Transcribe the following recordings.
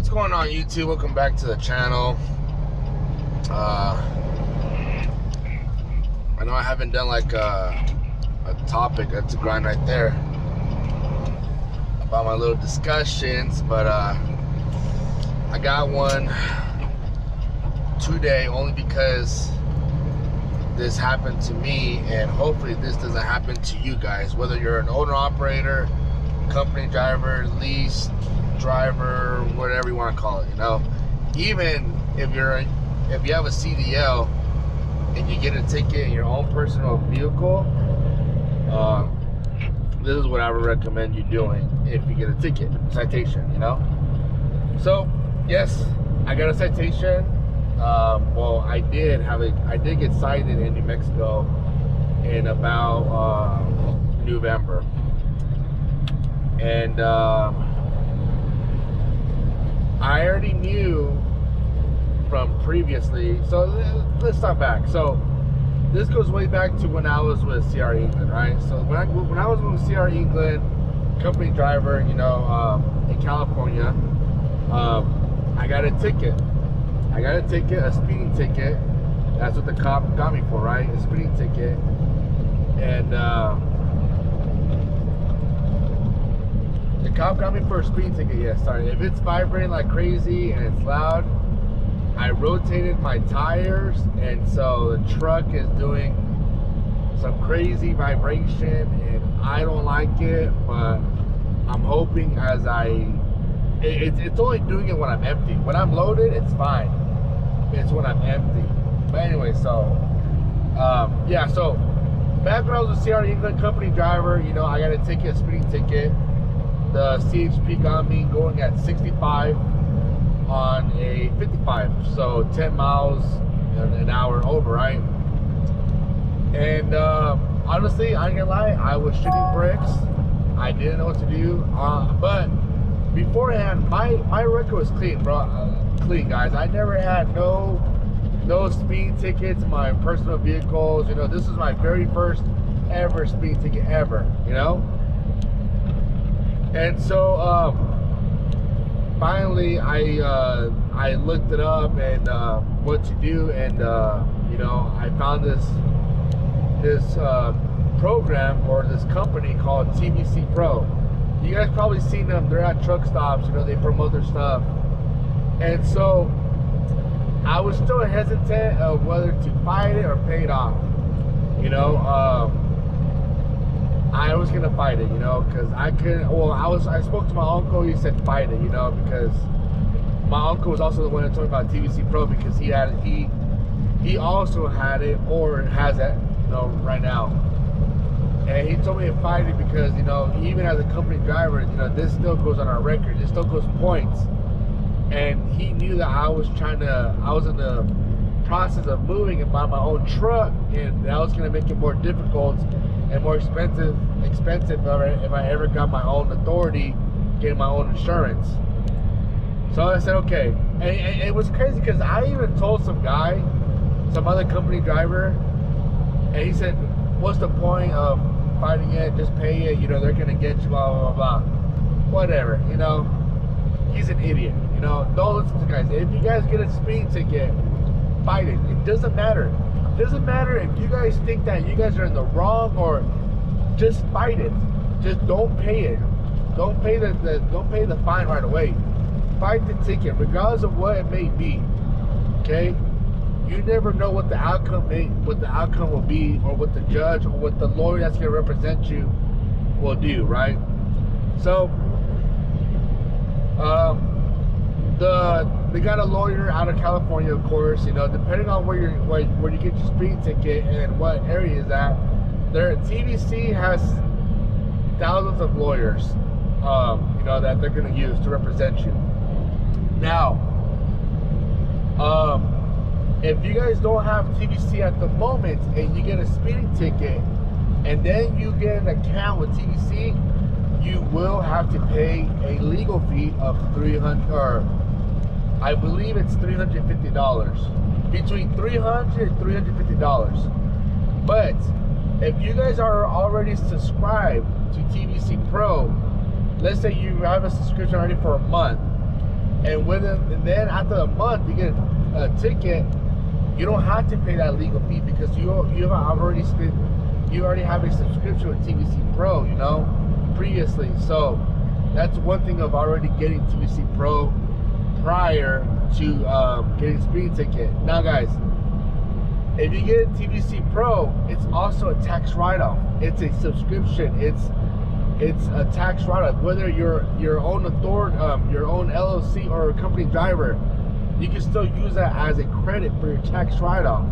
What's going on, YouTube? Welcome back to the channel. I know I haven't done like a topic. That's a grind right there about my little discussions, but I got one today only because this happened to me, and hopefully this doesn't happen to you guys, whether you're an owner operator, company driver, lease driver, whatever you want to call it. You know, even if you have a CDL and you get a ticket in your own personal vehicle, this is what I would recommend you doing if you get a ticket, citation. You know, so yes, I got a citation. Well, I did get cited in New Mexico in about November, and I already knew from previously. So let's start back. So this goes way back to when I was with CR England, right? So when I was with CR England, company driver, you know, in California, I got a ticket. A speeding ticket. That's what the cop got me for, right? A speeding ticket. And the cop got me for a speeding ticket. Yeah, sorry. If it's vibrating like crazy and it's loud, I rotated my tires, and so the truck is doing some crazy vibration, and I don't like it. But I'm hoping it's only doing it when I'm empty. When I'm loaded, it's fine. It's when I'm empty. But anyway, so yeah, so back when I was a CR England company driver, you know, I got a ticket, a speeding ticket. The CHP got me going at 65 on a 55, so 10 miles an hour over, right? And honestly, I ain't gonna lie, I was shooting bricks. I didn't know what to do, but beforehand, my record was clean, bro. Clean, guys. I never had no speeding tickets in my personal vehicles. You know, this is my very first ever speeding ticket ever. You know, and so finally, I looked it up and what to do, and you know, I found this program or this company called TVC Pro. You guys probably seen them. They're at truck stops. You know, they promote their stuff. And so I was still hesitant of whether to fight it or pay it off. You know, I was gonna fight it. You know, because I couldn't. Well, I spoke to my uncle. He said fight it. You know, because my uncle was also the one that told me about TVC Pro, because he also had it or has it. You know, right now. And he told me to fight it because, you know, even as a company driver, you know, this still goes on our record. This still goes points. And he knew that I was in the process of moving and buying my own truck, and that was going to make it more difficult and more expensive if I ever got my own authority, getting my own insurance. So I said, okay. And it was crazy because I even told some other company driver, and he said, what's the point of fighting it? Just pay it. You know, they're gonna get you, blah, blah, blah. Whatever, you know. He's an idiot. You know, don't listen to guys. If you guys get a speeding ticket, fight it. It doesn't matter. It doesn't matter if you guys think that you guys are in the wrong, or just fight it. Just don't pay it. Don't pay the fine right away. Fight the ticket, regardless of what it may be. Okay? You never know what the outcome will be, or what the judge or what the lawyer that's going to represent you will do, right? So, they got a lawyer out of California, of course. You know, depending on where you get your speeding ticket and what area is at, their TVC has thousands of lawyers, you know, that they're going to use to represent you. Now, if you guys don't have TVC at the moment and you get a speeding ticket and then you get an account with TVC, you will have to pay a legal fee of $300, or I believe it's $350, between $300 and $350. But if you guys are already subscribed to TVC Pro, let's say you have a subscription already for a month, And then after a month, you get a ticket. You don't have to pay that legal fee because you already have a subscription with TVC Pro, you know, previously. So that's one thing of already getting TVC Pro prior to getting speeding ticket. Now, guys, if you get TVC Pro, it's also a tax write-off. It's a subscription. It's a tax write-off. Whether you're your own authority, your own LLC or a company driver, you can still use that as a credit for your tax write-off.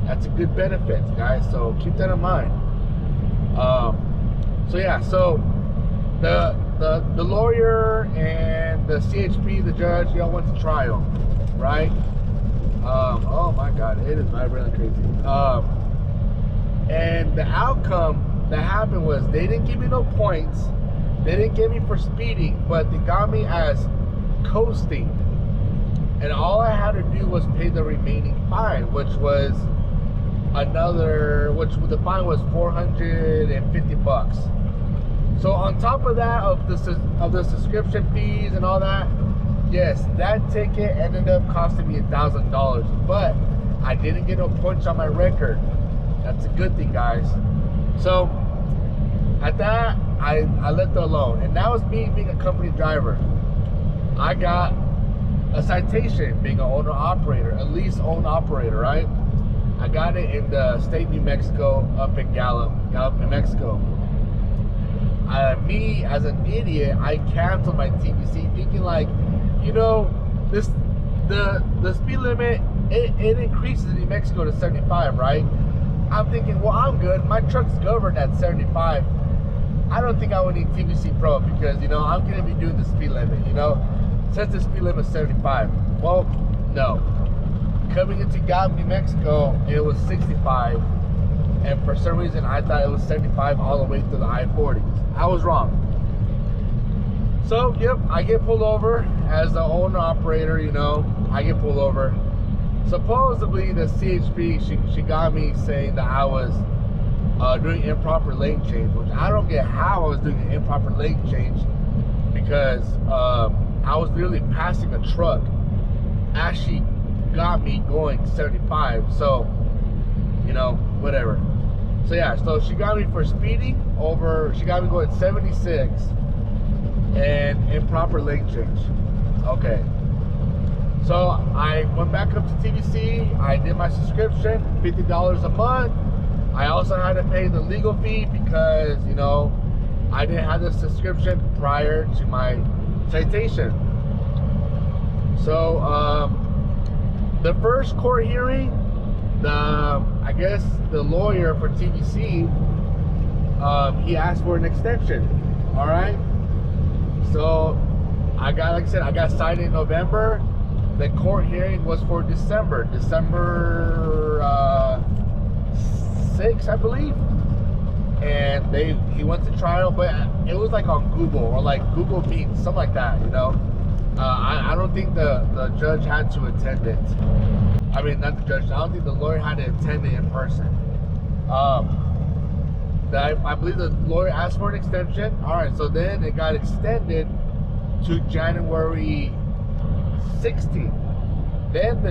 That's a good benefit, guys. So keep that in mind. So yeah, so the lawyer and the CHP, the judge, they all went to trial, right? Oh my God, it is really crazy. And the outcome that happened was they didn't give me no points. They didn't get me for speeding, but they got me as coasting. And all I had to do was pay the remaining fine, which the fine was $450. So on top of that, of the subscription fees and all that, yes, that ticket ended up costing me $1,000. But I didn't get no points on my record. That's a good thing, guys. So at that, I left it alone. And that was me being a company driver. I got a citation being an owner-operator, a lease-owned-operator, right? I got it in the state of New Mexico, up in Gallup, New Mexico. Me, as an idiot, I canceled my TVC thinking like, you know, the speed limit, it increases in New Mexico to 75, right? I'm thinking, well, I'm good. My truck's governed at 75. I don't think I would need TVC Pro because, you know, I'm going to be doing the speed limit, you know? Since the speed limit is 75. Well, no. Coming into Gallup, New Mexico, it was 65. And for some reason, I thought it was 75 all the way to the I-40. I was wrong. So, yep, I get pulled over as the owner-operator, you know. I get pulled over. Supposedly, the CHP, she got me saying that I was doing improper lane change, which I don't get how I was doing an improper lane change because I was literally passing a truck as she got me going 75. So, you know, whatever. So yeah, so she got me for speeding over, she got me going 76 and improper lane change. Okay. So I went back up to TVC, I did my subscription, $50 a month. I also had to pay the legal fee because, you know, I didn't have the subscription prior to my citation. So the first court hearing, I guess the lawyer for TVC, he asked for an extension. All right. So I got, like I said, I got cited in November. The court hearing was for December 6th, I believe. And he went to trial, but it was like on Google or like Google Meet, something like that, you know. I don't think the judge had to attend it. I mean, not the judge. I don't think the lawyer had to attend it in person. I believe the lawyer asked for an extension. All right, so then it got extended to January 16th. Then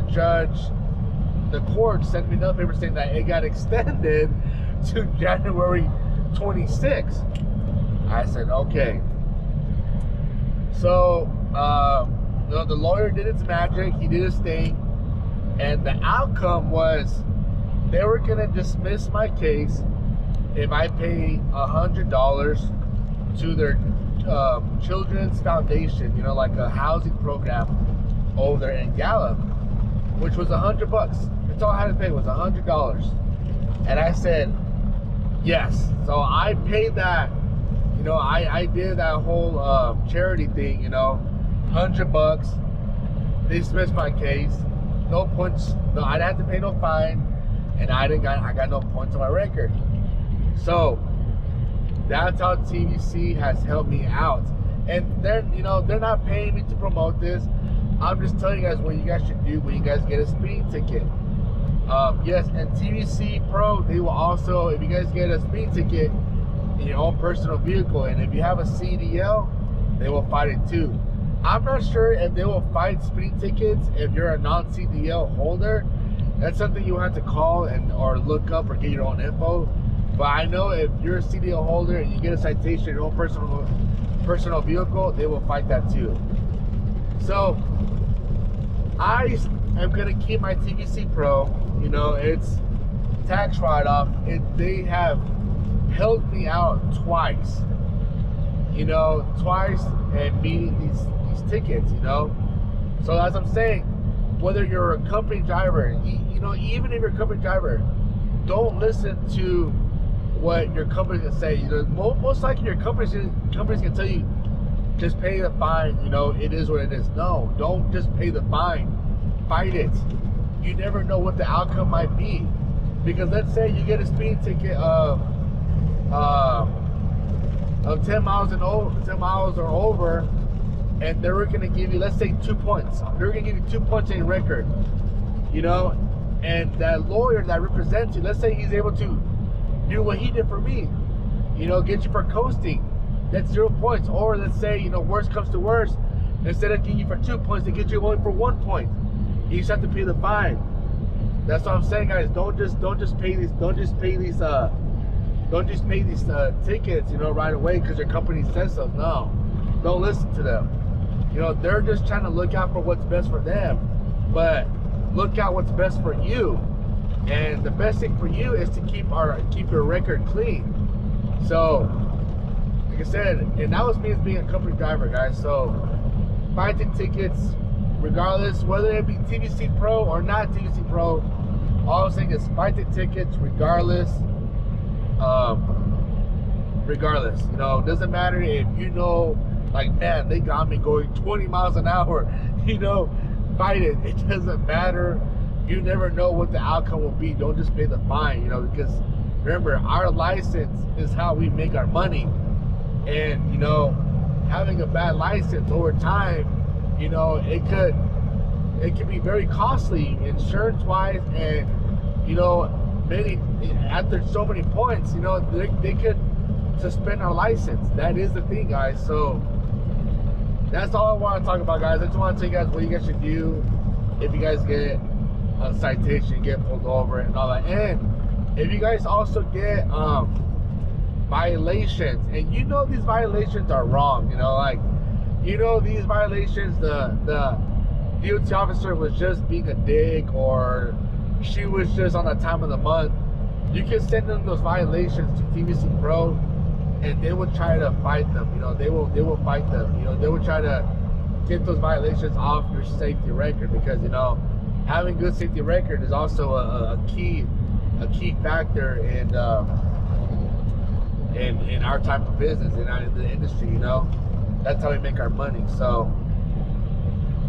the court sent me another paper saying that it got extended to January 26th. I said, okay. So, you know, the lawyer did its magic. He did his thing. And the outcome was they were going to dismiss my case if I pay $100 to their children's foundation, you know, like a housing program over there in Gallup, which was $100. That's all I had to pay was $100. And I said, yes. So I paid that. You know, I did that whole charity thing, you know, $100. They dismissed my case. No points. No, I didn't have to pay no fine, and I got no points on my record. So that's how TVC has helped me out. And they're not paying me to promote this. I'm just telling you guys what you guys should do when you guys get a speeding ticket. Yes, and TVC Pro, they will also, if you guys get a speeding ticket in your own personal vehicle, and if you have a CDL, they will fight it too. I'm not sure if they will fight speeding tickets if you're a non-CDL holder. That's something you have to call and or look up or get your own info. But I know if you're a CDL holder and you get a citation, your own personal vehicle, they will fight that too. So I am gonna keep my TVC Pro. You know, it's tax write-off. They have held me out twice. You know, twice and meeting these tickets. You know, so as I'm saying, whether you're a company driver, you know, even if you're a company driver, don't listen to what your company can say. You know, most likely your companies can tell you, just pay the fine. You know, it is what it is. No, don't just pay the fine. Fight it. You never know what the outcome might be, because let's say you get a speeding ticket of 10 miles or over, and they're going to give you, let's say, 2 points. They're going to give you 2 points in your record, you know, and that lawyer that represents you, let's say he's able to do what he did for me, you know, get you for coasting, that's 0 points. Or let's say, you know, worst comes to worst, instead of getting you for 2 points, they get you only for 1 point. You just have to pay the fine. That's what I'm saying, guys. Don't just pay these tickets, you know, right away because your company says so. No, don't listen to them. You know, they're just trying to look out for what's best for them, but look out what's best for you. And the best thing for you is to keep your record clean. So, like I said, and that was me as being a company driver, guys. So, fight the tickets, regardless, whether it be TVC Pro or not TVC Pro. All I'm saying is fight the tickets, regardless. Regardless, you know, it doesn't matter if you know, like, man, they got me going 20 miles an hour. You know, fight it. It doesn't matter. You never know what the outcome will be. Don't just pay the fine, you know, because remember, our license is how we make our money. And, you know, having a bad license over time, you know, it could be very costly insurance wise, and, you know, after so many points, you know, they could suspend our license. That is the thing, guys. So that's all I want to talk about, guys. I just want to tell you guys what you guys should do if you guys get a citation, get pulled over and all that. And if you guys also get violations, and you know these violations are wrong, you know, like, you know, these violations, the DOT officer was just being a dick, or she was just on that time of the month, you can send them those violations to TVC Pro, and they will try to fight them. You know, they will fight them. You know, they will try to get those violations off your safety record, because, you know, having good safety record is also a key factor in our type of business, in the industry. You know, that's how we make our money. So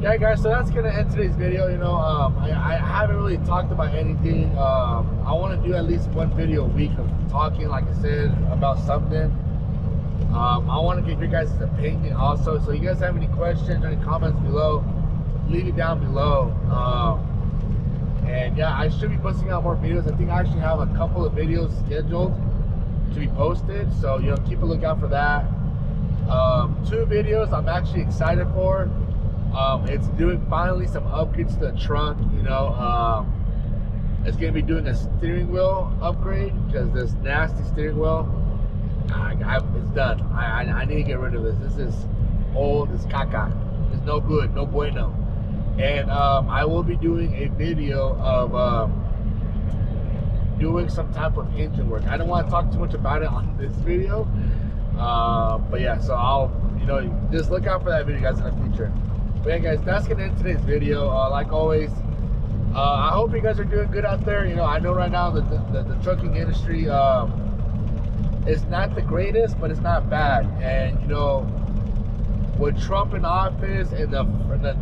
yeah, guys, so that's gonna end today's video. You know, I haven't really talked about anything. I want to do at least one video a week of talking, like I said, about something. I want to get your guys' opinion also. So you guys have any questions or any comments below, leave it down below. And yeah, I should be posting out more videos. I think I actually have a couple of videos scheduled to be posted, so, you know, keep a lookout for that. 2 videos I'm actually excited for. It's doing finally some upgrades to the trunk. You know, it's gonna be doing a steering wheel upgrade, because this nasty steering wheel, it's done. I need to get rid of this. This is old. It's caca. It's no good. No bueno. And I will be doing a video of doing some type of engine work. I don't want to talk too much about it on this video, but yeah, so I'll, you know, just look out for that video, guys, in the future. But yeah, guys, that's gonna end today's video. Like always, I hope you guys are doing good out there. You know, I know right now the trucking industry is not the greatest, but it's not bad. And, you know, with Trump in office, and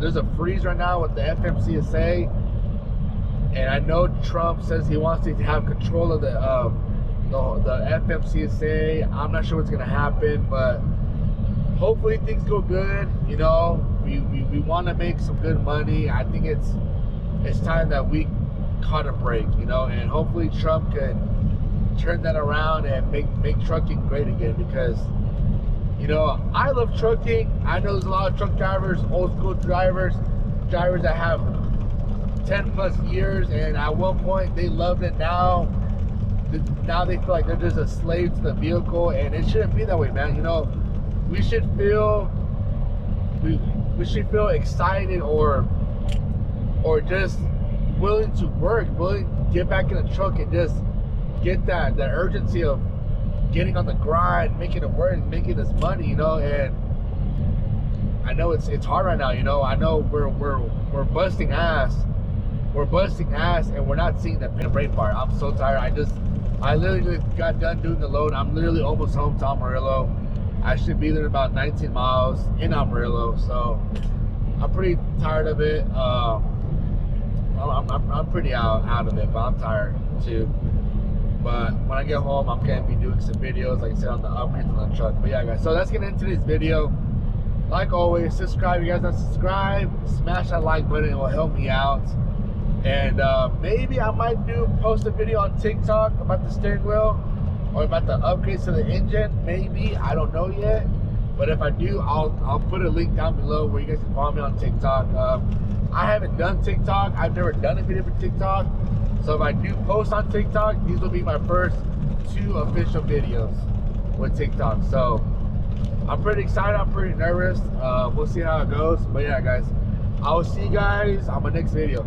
there's a freeze right now with the FMCSA, and I know Trump says he wants to have control of the FMCSA. I'm not sure what's gonna happen, but hopefully things go good. You know, we want to make some good money. I think it's time that we caught a break, you know, and hopefully Trump can turn that around and make trucking great again, because You know, I love trucking. I know there's a lot of truck drivers, old school drivers that have 10 plus years, and at one point they loved it. Now they feel like they're just a slave to the vehicle, and it shouldn't be that way, man. You know, we should feel excited or just willing to work, willing to get back in the truck and just get that urgency of getting on the grind, making it work, making this money, you know. And I know it's hard right now, you know. I know we're busting ass, and we're not seeing the pin break part. I'm so tired. I literally just got done doing the load. I'm literally almost home to Amarillo. I should be there in about 19 miles in Amarillo, so I'm pretty tired of it. I'm pretty out of it, but I'm tired too. But when I get home, I'm gonna be doing some videos, like I said, on the upgrades on the truck. But yeah, guys, so let's get into today's video. Like always, subscribe. If you guys not subscribed, smash that like button. It will help me out. And maybe I might post a video on TikTok about the steering wheel or about the upgrades to the engine. Maybe, I don't know yet. But if I do, I'll put a link down below where you guys can follow me on TikTok. I haven't done TikTok. I've never done a video for TikTok. So if I do post on TikTok, these will be my first 2 official videos with TikTok. So I'm pretty excited. I'm pretty nervous. We'll see how it goes. But yeah, guys, I will see you guys on my next video.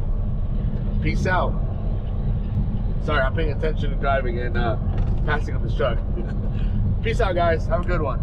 Peace out. Sorry, I'm paying attention to driving and passing on this truck. Peace out, guys. Have a good one.